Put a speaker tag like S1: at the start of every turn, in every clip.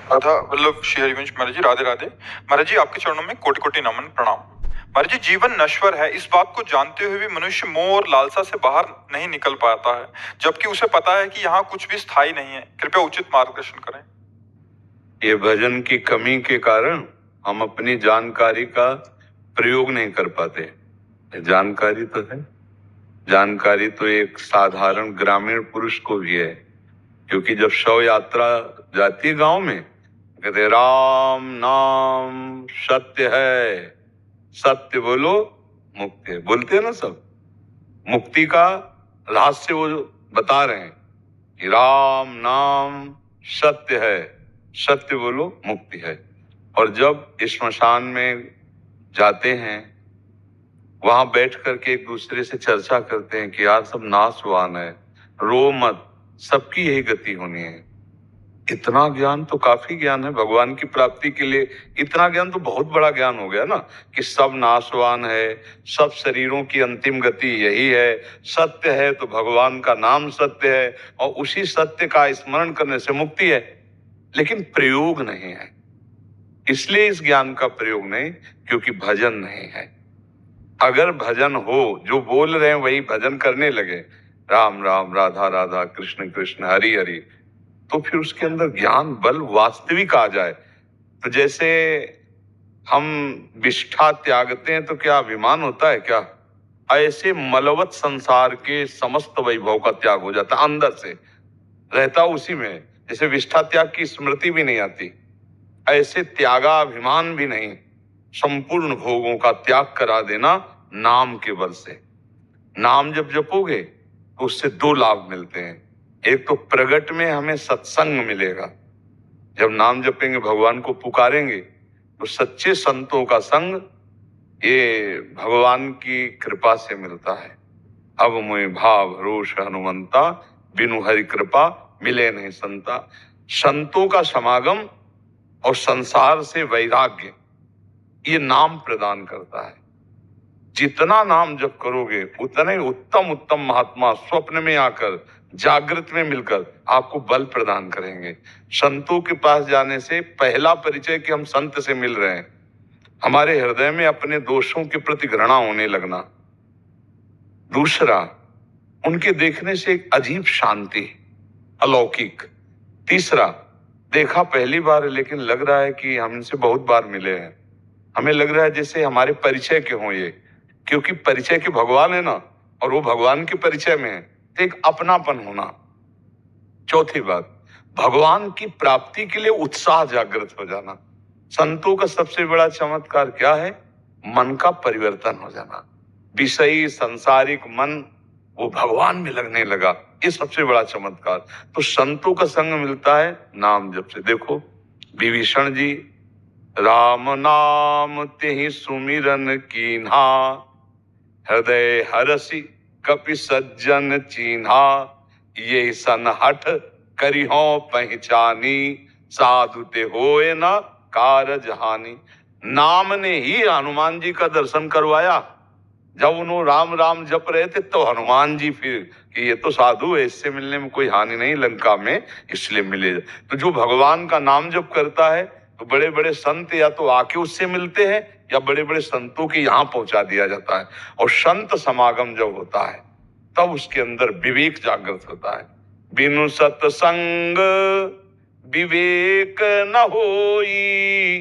S1: राधा वल्लभ श्री हरिवंश महाराज जी, राधे राधे। महाराज जी, आपके चरणों में कोटि कोटि नमन, प्रणाम। महाराज जी, जीवन नश्वर है, इस बात को जानते हुए भी मनुष्य मोह और लालसा से बाहर नहीं निकल पाता है, जबकि उसे पता है कि यहाँ कुछ भी स्थायी नहीं है। कृपया उचित मार्गदर्शन करें।
S2: ये भजन की कमी के कारण हम अपनी जानकारी का प्रयोग नहीं कर पाते। जानकारी तो है, जानकारी तो एक साधारण ग्रामीण पुरुष को भी है, क्योंकि जब शव यात्रा जाती है गांव में, कहते राम नाम सत्य है, सत्य बोलो मुक्ति है, बोलते हैं ना सब। मुक्ति का रहस्य वो बता रहे हैं कि राम नाम सत्य है, सत्य बोलो मुक्ति है। और जब स्मशान में जाते हैं, वहां बैठ करके एक दूसरे से चर्चा करते हैं कि यार सब नाशवान है, रो मत, सबकी यही गति होनी है। इतना ज्ञान तो काफी ज्ञान है भगवान की प्राप्ति के लिए। इतना ज्ञान तो बहुत बड़ा ज्ञान हो गया ना, कि सब नाशवान है, सब शरीरों की अंतिम गति यही है, सत्य है तो भगवान का नाम सत्य है, और उसी सत्य का स्मरण करने से मुक्ति है। लेकिन प्रयोग नहीं है, इसलिए इस ज्ञान का प्रयोग नहीं, क्योंकि भजन नहीं है। अगर भजन हो, जो बोल रहे हैं वही भजन करने लगे, राम राम राधा राधा कृष्ण कृष्ण हरि हरि, तो फिर उसके अंदर ज्ञान बल वास्तविक आ जाए। तो जैसे हम विष्ठा त्यागते हैं तो क्या अभिमान होता है क्या? ऐसे मलवत संसार के समस्त वैभव का त्याग हो जाता, अंदर से रहता उसी में। जैसे विष्ठा त्याग की स्मृति भी नहीं आती, ऐसे त्यागा अभिमान भी नहीं, संपूर्ण भोगों का त्याग करा देना नाम के बल से। नाम जब जपोगे तो उससे दो लाभ मिलते हैं। एक तो प्रगट में हमें सत्संग मिलेगा, जब नाम जपेंगे भगवान को पुकारेंगे तो सच्चे संतों का संग ये भगवान की कृपा से मिलता है। अब मोहि भाव भरोस हनुमंता, बिनु हरि कृपा मिले नहीं संता। संतों का समागम और संसार से वैराग्य, ये नाम प्रदान करता है। जितना नाम जप करोगे उतना ही उत्तम उत्तम महात्मा स्वप्न में आकर, जागृत में मिलकर आपको बल प्रदान करेंगे। संतों के पास जाने से पहला परिचय कि हम संत से मिल रहे हैं, हमारे हृदय में अपने दोषों के प्रति घृणा होने लगना। दूसरा, उनके देखने से एक अजीब शांति, अलौकिक। तीसरा, देखा पहली बार है लेकिन लग रहा है कि हम इनसे बहुत बार मिले हैं, हमें लग रहा है जैसे हमारे परिचय के हों ये, क्योंकि परिचय के भगवान है ना, और वो भगवान के परिचय में है, तो एक अपनापन होना। चौथी बात, भगवान की प्राप्ति के लिए उत्साह जागृत हो जाना। संतों का सबसे बड़ा चमत्कार क्या है? मन का परिवर्तन हो जाना। विषयी सांसारिक मन वो भगवान में लगने लगा, ये सबसे बड़ा चमत्कार। तो संतों का संग मिलता है नाम जप से। देखो विभीषण जी, राम नाम तेहि सुमिरन कीन्हा, हृदय हरसि कपि सज्जन चीन्हा, ये सन हठ करिहो पहचानी, साधु ते होए न कारज हानि। नाम ने ही हनुमान जी का दर्शन करवाया। जब उन्होंने राम राम जप रहे थे तो हनुमान जी फिर कि ये तो साधु है, इससे मिलने में कोई हानि नहीं लंका में, इसलिए मिले। तो जो भगवान का नाम जप करता है तो बड़े बड़े संत या तो आके उससे मिलते हैं या बड़े बड़े संतों के यहाँ पहुंचा दिया जाता है। और संत समागम जब होता है तब उसके अंदर विवेक जागृत होता है। बिनु सत्संग विवेक न होई,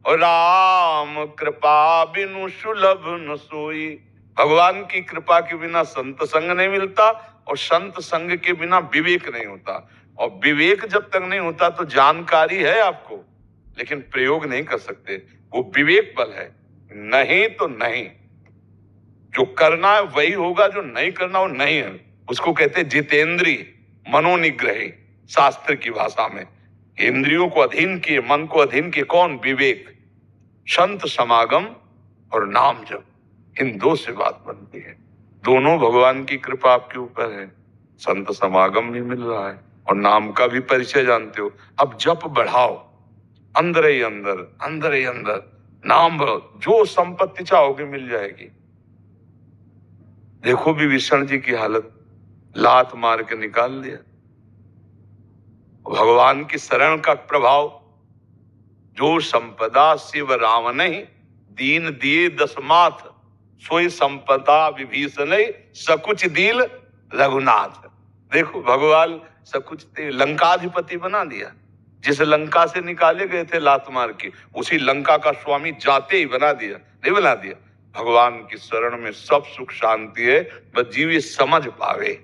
S2: और राम कृपा बिनु सुलभ न सोई। भगवान की कृपा के बिना संत संग नहीं मिलता, और संत संग के बिना विवेक नहीं होता। और विवेक जब तक नहीं होता तो जानकारी है आपको, लेकिन प्रयोग नहीं कर सकते। वो विवेक बल है, नहीं तो नहीं। जो करना है वही होगा, जो नहीं करना वो नहीं है। उसको कहते हैं जितेंद्रिय मनोनिग्रही, शास्त्र की भाषा में। इंद्रियों को अधीन किए, मन को अधीन किए कौन? विवेक। संत समागम और नाम जप, इन दो से बात बनती है। दोनों भगवान की कृपा आपके ऊपर है। संत समागम भी मिल रहा है और नाम का भी परिचय जानते हो। अब जप बढ़ाओ, अंदर ही अंदर, अंदर ही अंदर नाम बढ़ाओ, जो संपत्ति चाहोगे मिल जाएगी। देखो विभीषण जी की हालत, लात मार के निकाल दिया। भगवान की शरण का प्रभाव, जो संपदा शिव रावण दीन दिए दसमाथ, सोई संपदा विभीषण सकुच दील रघुनाथ। देखो भगवान सकुच लंकाधिपति बना दिया। जिस लंका से निकाले गए थे लात मार के, उसी लंका का स्वामी जाते ही बना दिया, नहीं बना दिया। भगवान की शरण में सब सुख शांति है, बस जीव ये समझ पावे।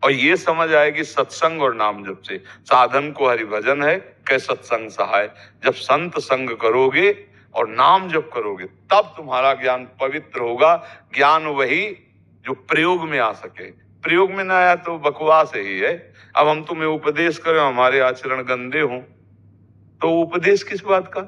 S2: और ये समझ आएगी सत्संग और नाम जप से। साधन को हरि भजन है, कै सत्संग सहाय। जब संत संग करोगे और नाम जप करोगे तब तुम्हारा ज्ञान पवित्र होगा। ज्ञान वही जो प्रयोग में आ सके, प्रयोग में ना आया तो बकवास ही है। अब हम तुम्हें उपदेश करें, हमारे आचरण गंदे हों तो उपदेश किस बात का?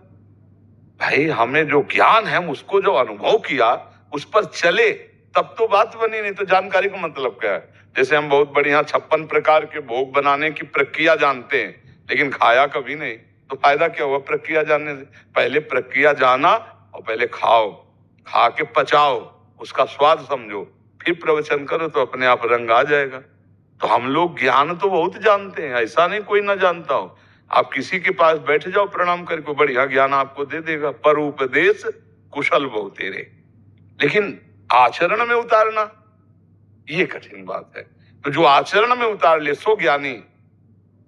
S2: भाई हमें जो ज्ञान है उसको जो अनुभव किया उस पर चले तब तो बात बनी, नहीं तो जानकारी का मतलब क्या है? जैसे हम बहुत बढ़िया 56 प्रकार के भोग बनाने की प्रक्रिया जानते हैं लेकिन खाया कभी नहीं, तो फायदा क्या हुआ प्रक्रिया जानने से? पहले प्रक्रिया जाना और पहले खाओ, खा के पचाओ, उसका स्वाद समझो, फिर प्रवचन करो तो अपने आप रंग आ जाएगा। तो हम लोग ज्ञान तो बहुत जानते हैं, ऐसा नहीं कोई ना जानता हो। आप किसी के पास बैठ जाओ प्रणाम करके, बढ़िया ज्ञान आपको दे देगा। पर उपदेश कुशल बहु तेरे, लेकिन आचरण में उतारना ये कठिन बात है। तो जो आचरण में उतार ले सो ज्ञानी,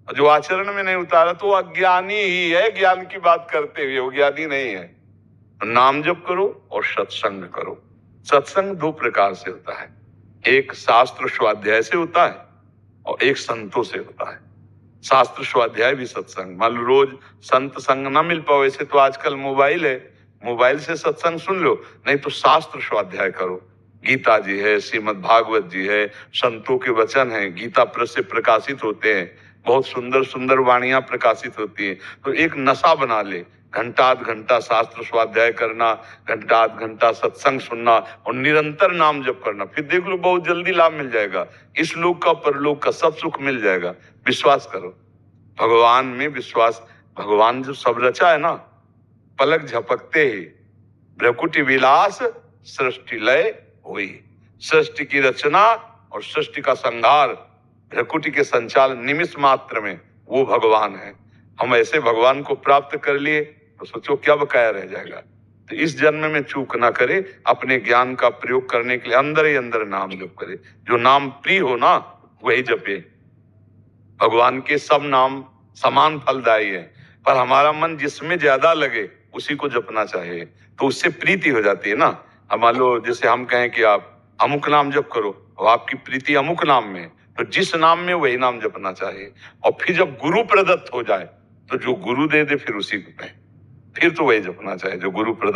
S2: और जो आचरण में नहीं उतारा तो अज्ञानी ही है। ज्ञान की बात करते हुए वो ज्ञानी नहीं है। नाम जप करो और सत्संग करो। सत्संग दो प्रकार से होता है, एक शास्त्र स्वाध्याय से होता है और एक संतों से होता है। शास्त्र स्वाध्याय भी सत्संग, मान लो रोज संत संग ना मिल पाओ, ऐसे तो आजकल मोबाइल है, मोबाइल से सत्संग सुन लो, नहीं तो शास्त्र स्वाध्याय करो। गीता जी है, श्रीमद् भागवत जी है, संतों के वचन हैं, गीता प्रेस से प्रकाशित होते हैं, बहुत सुंदर सुंदर वाणियां प्रकाशित होती हैं। तो एक नशा बना ले, घंटा आध घंटा शास्त्र स्वाध्याय करना, घंटा आध घंटा सत्संग सुनना और निरंतर नाम जप करना, फिर देख लो बहुत जल्दी लाभ मिल जाएगा। इस लोक का परलोक का सब सुख मिल जाएगा। विश्वास करो, भगवान में विश्वास। भगवान जो सब रचा है ना, पलक झपकते ही भ्रकुटी विलास सृष्टि लय हुई। सृष्टि की रचना और सृष्टि का संहार, भ्रकुटी के संचालन निमिष मात्र में वो भगवान है। हम ऐसे भगवान को प्राप्त कर लिए तो सोचो क्या बकाया रह जाएगा। तो इस जन्म में चूक ना करे, अपने ज्ञान का प्रयोग करने के लिए अंदर ही अंदर नाम जप करे। जो नाम प्रिय हो ना वही जपे। भगवान के सब नाम समान फलदायी है, पर हमारा मन जिसमें ज्यादा लगे उसी को जपना चाहिए, तो उससे प्रीति हो जाती है ना। अब मान लो जैसे हम कहें कि आप अमुक नाम जप करो और आपकी प्रीति अमुक नाम में, तो जिस नाम में वही नाम जपना चाहिए। और फिर जब गुरु प्रदत्त हो जाए तो जो गुरु दे दे फिर उसी में, फिर तो वही जपना चाहिए जो गुरु प्रदत्त।